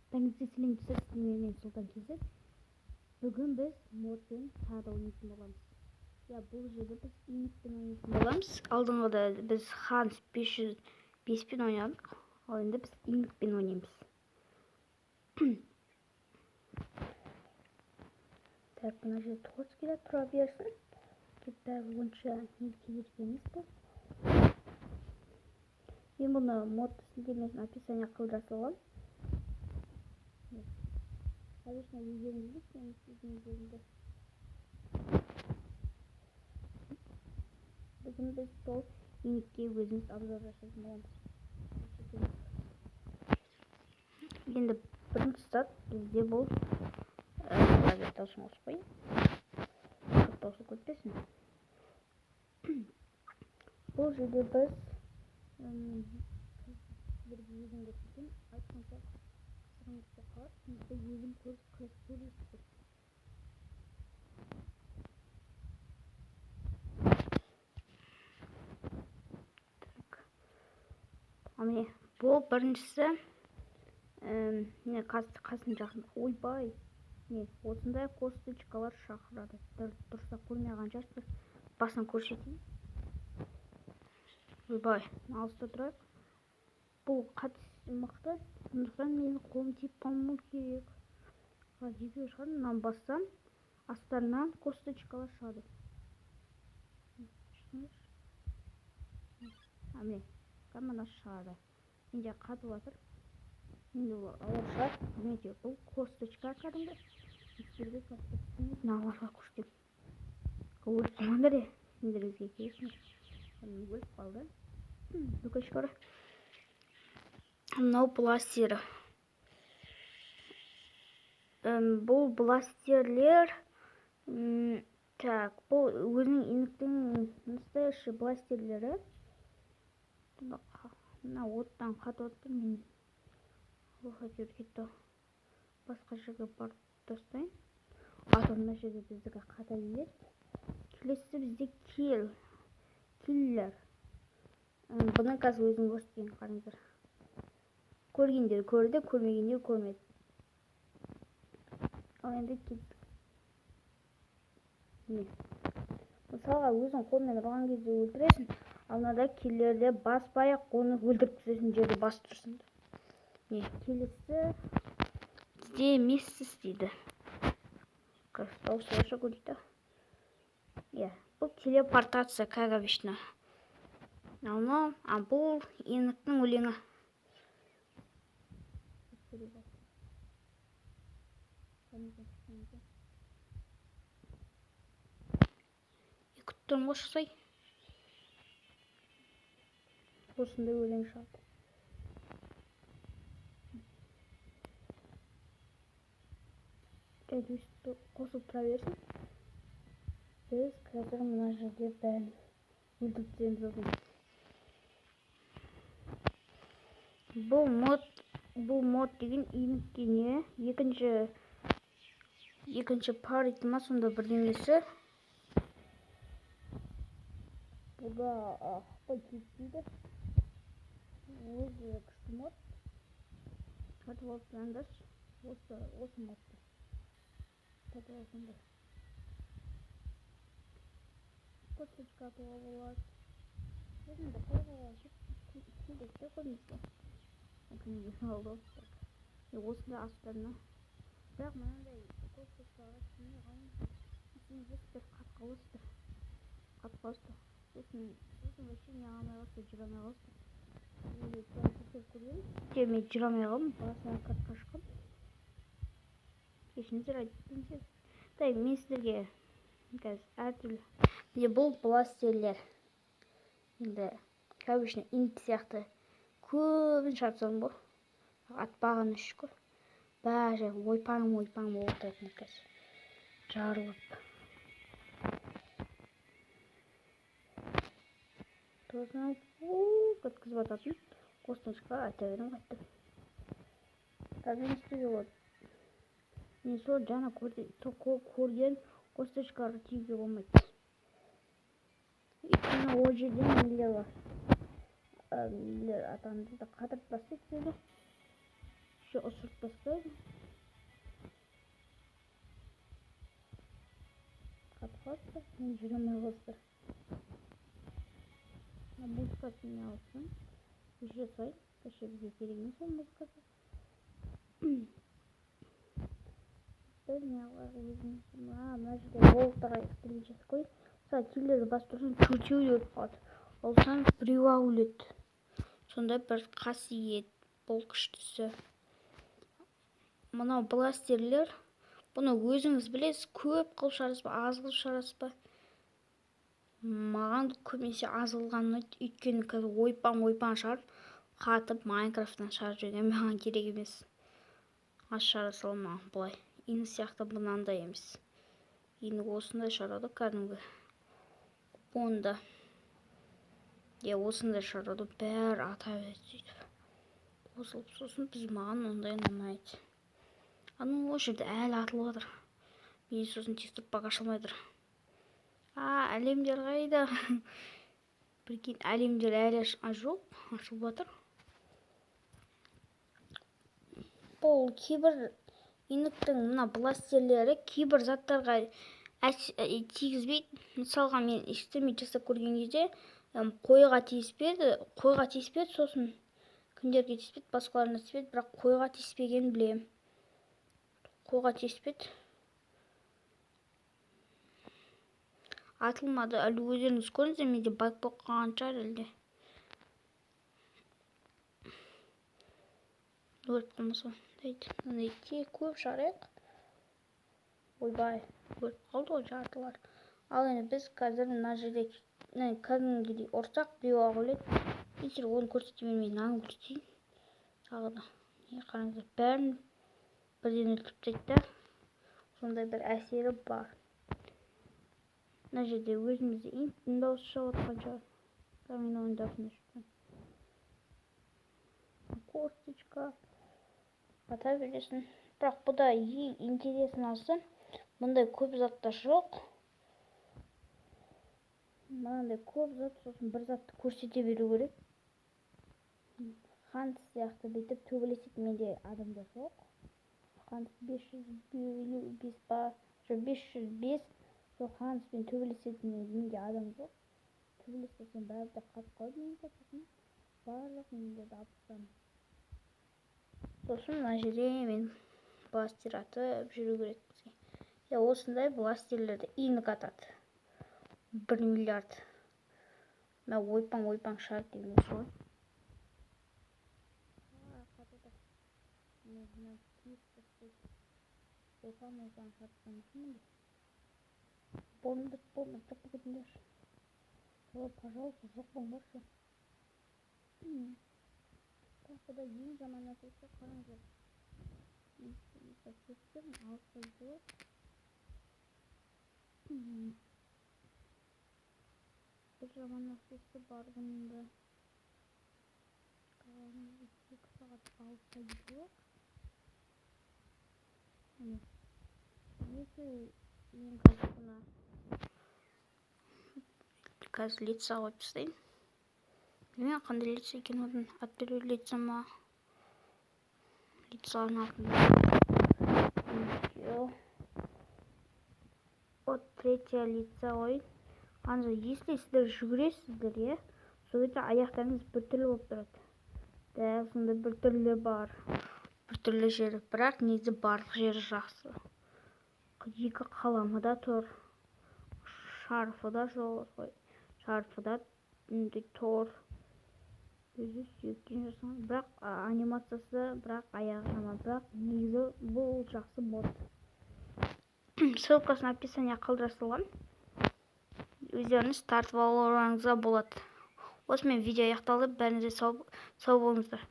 Таңғы сәлеметсіз, мен Сұлтан Кезет. Бүгін біз модпен тағы да ойнайтын боламыз. Бұл жерде біз инекпен ойнайтын боламыз. Алдыңғыда біз Ханс 505-пен ойнадық. Ал енді біз инекпен ойнаймыз. Так, мына жерде тоғыз келеді, тұра берсін. Бәрі онша кедергі емес бұл. Мен бұны модты сілтемесін описание қылдыра саламын. Конечно, өздеріңізді сенің сезімдеріңді. Бүгін біз сол инекке өзіміз обзор жасайтын боламыз. Енді бірінші сәт бізде бұл дауысын қоспайын. Дауысы көтпесін. Бұл жерде біз сіздерге өзім көрсетейін. Айтқанша қысырыңызды қалап, сізді өзім көрсетейін. Міне, бұл біріншісі қасын жақын. Ойбай, осындай косточкалар шақырады. Дұрыста көрмеген жастыр. Басын көрсетейін. Ойбай, алыста тұрайық. Бұл қатысы мықты. Сондықтан менің қолым тиіп қалмау керек. Жеке шығады, мынаны бассам, астарынан косточкалар шығады. Міне, мына шығады. Менде қатып жатыр. Енді ол ауыр шығады. Демекте, бұл косточка кәдімгі. Сіздерге косточканы аларға көрсетемін. Өліп қалмаңдар де, сендеріңізге келесіңдер. Өліп қалды. Өкінішке орай. Мынау бластері. Бұл бластерлер, так, бұл өзінің инектің настоящий бластерлері. Мына оттан қатып отыр. Мен кетті. Басқа жерге барып тастайын. Мына жерде біздігі қата береді. Келесі бізде киллер. Бұны қазір өзім көрсетейін, қараңыздар. Көргендер көрді, көрмегендер көрмеді. Ал енді кеттік. Мысалға өзің қолмен ұрған кезде өлтіресің. Ал мынада киллерде баспай-ақ оны өлтіріп түсесің, жерде басып тұрсың. Келесі бізде мессіз дейді. Дауысы оша көрді. Бұл телепортация, как обычно. Бұл инектің өлеңі. Күттірім қошықсай. Осындай өлең шығады. Өйсті қосып тұра берсін. Біз қазір мұна жерде бәрін өлтіріп түсеміз оған. Бұл мод деген инекке не? Екінші парит ма сонда бірдеңесі. Бұда ақпай кетпейді. Өзі күшті мод. Қатып алып тұраңдаршы. Осы модты. Қатып алсаңдар. Косточка атуға болады. Өзімді қойғаға келдекті қоймызды. Осында астарына. Бірақ мынандай косточкаға түсіне қалыңыз. Сен жестер қатқалыстыр. Сосын вообще не алмай қалысты, жүрамай қалысты. Мен жүрамай қалым, басынан қатқа шықым. Кешіңіздер айтыңыздар. Мен сіздерге әртүрлі. Бұл бластерлер. Енді обычно инек сияқты көбін шарпсам бұл. Атпаған үшкі. Бәрі ойпаң болып тұратын кәз. Жарылып. Тоғызынан көткізіп ататын. Косточка айта берім қайтты. Қазір істеуге болады. Мен сол жаңа көрген косточкаларды тиюге болмайды. Өйткені ол жерде нелер бар. Нелер атанды да қатырып бастайды. Еще ұсырып бастайды. не алсын біз жасайық. Вообще бізге керек емес ол музыкасы. Біз не алайық өзіміз. Мына жерде болттарға келе жасап қойып. Мысалы телерді басып тұрсаң чу-чу деп қалады. Алсаң біреу өледі. Сондай бір қасиет бұл күштісі. Мынау бластерлер, бұны өзіңіз білесіз, көп қылып шығарасыз ба, аз қылып шығарасыз ба? Маған көбінесе аз қылған ұнайды, өйткені қазір ойпаң шығарып, қатып Майнкрафттан шығарып жүрген маған керек емес. Аз шығара салам маған былай. Ині сияқты мынандай емес. Ині осындай шығарады кәдімгі. Онда. Осындай шығарады, бәрі ата береді. Қосылып сосын біз маған ондай ұнамайды. Аны ол жерде әлі атылып отыр. Мен сосын текстур пак ашылмай тұр. Әлемдер қайда? Прикинь, әлемдер әлі жоқ, ашылып отыр. Бұл кейбір иніктің мына бластерлері кейбір заттарға тигізбейді. Мысалға мен эксперимент жасап көрген кезде қойға тиіспеді, сосын күндерге тиіспеді, басқаларына тиіспеді, бірақ қойға тиіспегенін білемін. Қойға тиіспеді. Атылмады, әлі өздеріңіз көріңіздер, менде баг болып қалған шығар әлде. Өрт қылмаса дейді. Тек көп шығарайық. Ойбай, өрт қалды ғой жартылар. Ал енді біз қазір мына жерде кәдімгідей ұрсақ біреу өледі. Мен оны көрсете бермейін, мынаны көрсетейін. Тағы да. Қараңыздар, бәрін бірден өлтіріп тастайды. Сондай бір әсері бар. Мына жерде өзімізде инттің дауысы шығып отқан шығар. Мен оның даусына шыққан. Косточка. Ата бересің. Бірақ бұда ең интереснасы, мұндай көп затта жоқ. Мынандай көп зат, сосын бір затты көрсете беру керек. Ханс сияқты бүйтіп төбелесетін менде адамда жоқ. Ханс 555 ба, 505. Сол Ханспен төбелесетін менде адам жоқ. Төбелесетін бәрі де қатып қалды менде, сосын барлық нелерді алып тастадым. Сосын мына жерде мен бластер атып жүру керек бізге. Осындай бластерлерді иніг атады. 1 миллиард. Мына ойпаң шығарды деген осы ғой. Ойпаң шығарттан мүмкін бе? Болмайды, жоқ кетіңдер. Пожалуйста, жоқ болыңдаршы. Бұда ең жаман нәрсесі қараңыздар. Кеттім, алса жоқ. Бір жаман нәрсесі бар бұнда. 2 сағат алса жоқ. Мен қазір бұна қазір лица қойып тастайын. Білмеймін қандай лица екен одан. Ат беру лица ма? Лицаның атын. Вот 3 лица ой. Қанша, если сіздер жүгіресіздер, сол кезде аяқтарыңыз біртүрлі болып тұрады. Дәл сонда біртүрлі бар. Біртүрлі жері, бірақ негізі барлық жері жақсы. 2 қаламы да тұр. Шарфы да жоқ. Шарфы да тұр. Өзі сүйектен жасаған. Бірақ анимациясы, бірақ аяғы жаман. Бірақ негізі бұл жақсы мод. Ссылкасын описание қалдыра саламын. Өздеріңіз тартып алуларыңызға болады. Осымен видео аяқталды. Бәріңізге сау болыңыздар.